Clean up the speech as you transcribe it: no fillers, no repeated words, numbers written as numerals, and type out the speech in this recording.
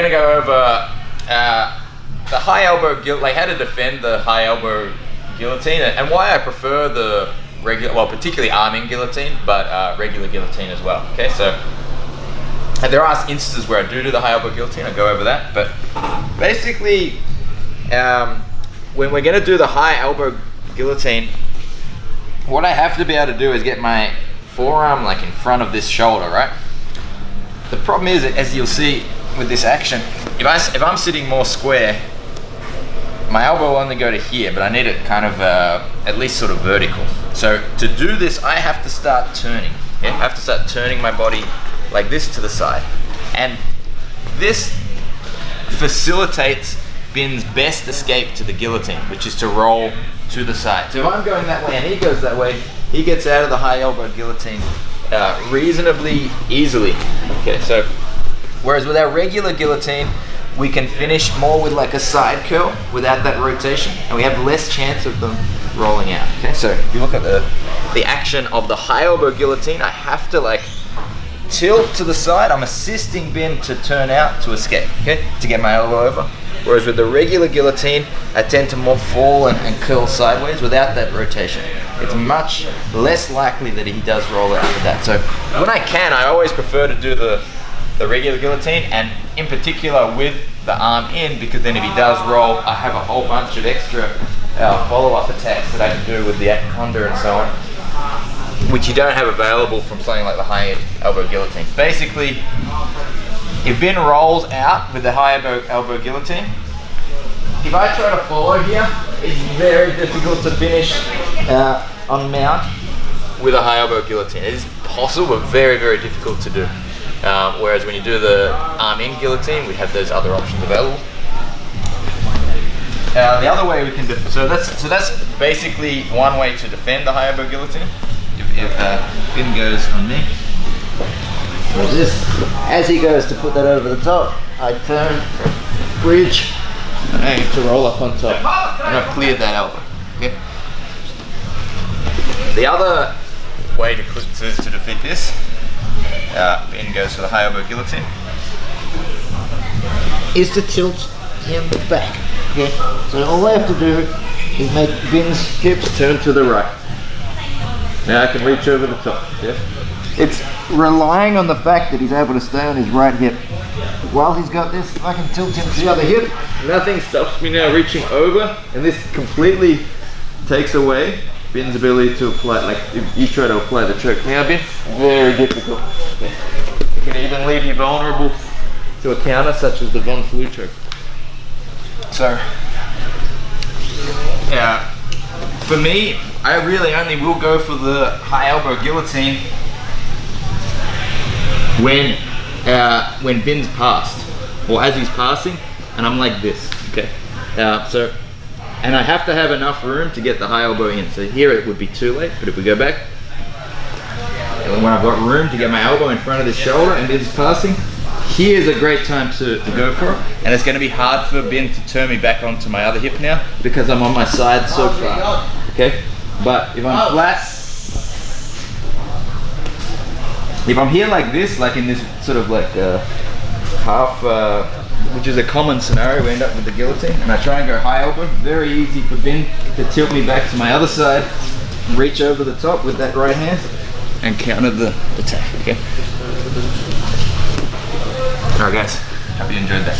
gonna go over the high elbow like how to defend the high elbow guillotine and why I prefer the regular, well, particularly arm-in guillotine, but regular guillotine as well. Okay, so and there are instances where I do the high elbow guillotine. I'll go over that, but basically, when we're gonna do the high elbow guillotine, what I have to be able to do is get my forearm like in front of this shoulder, right? The problem is, as you'll see with this action, if I'm sitting more square, my elbow will only go to here, but I need it kind of at least sort of vertical. So to do this, I have to start turning. Yeah? I have to start turning my body like this to the side. And this facilitates Bin's best escape to the guillotine, which is to roll to the side. So if I'm going that way and he goes that way, he gets out of the high elbow guillotine reasonably easily. Okay, so whereas with our regular guillotine, we can finish more with like a side curl without that rotation, and we have less chance of them rolling out. Okay, so if you look at the action of the high elbow guillotine, I have to like tilt to the side. I'm assisting Bin to turn out to escape, okay, to get my elbow over. Whereas with the regular guillotine, I tend to more fall and curl sideways without that rotation. It's much less likely that he does roll out with that. So when I can, I always prefer to do the regular guillotine, and in particular with the arm in, because then if he does roll, I have a whole bunch of extra follow-up attacks that I can do with the econder and so on, which you don't have available from something like the high elbow guillotine. Basically, if Bin rolls out with the high elbow guillotine, if I try to follow here, it's very difficult to finish on mount with a high elbow guillotine. It is possible, but very, very difficult to do. Whereas when you do the arm-in guillotine, we have those other options available. The other way we can so that's basically one way to defend the high elbow guillotine. If Bin goes on me, like this, as he goes to put that over the top, I turn, bridge, and aim to roll up on top, and I've cleared that elbow. Okay. The other way to defeat this, Bin goes for the high elbow guillotine, is to tilt him back. Okay, so all I have to do is make Bin's hips turn to the right. Now I can reach over the top. Yeah? It's relying on the fact that he's able to stay on his right hip. While he's got this, if I can tilt him to the other hip, nothing stops me now reaching over, and this completely takes away Bin's ability to apply, like if you try to apply the choke now, Bin, very difficult. Okay. It can even leave you vulnerable to a counter such as the Von Flue choke. So, for me, I really only will go for the high elbow guillotine when Bin's passed, or as he's passing, and I'm like this. Okay, and I have to have enough room to get the high elbow in. So here it would be too late, but if we go back, and when I've got room to get my elbow in front of this shoulder and Bin's passing, here's a great time to go for it. And it's going to be hard for Bin to turn me back onto my other hip now because I'm on my side so far. Okay, but if I'm flat, if I'm here like this, like in this sort of like half, which is a common scenario, we end up with the guillotine, and I try and go high elbow, very easy for Bin to tilt me back to my other side, reach over the top with that right hand, and counter the attack. Okay. Alright guys, hope you enjoyed that.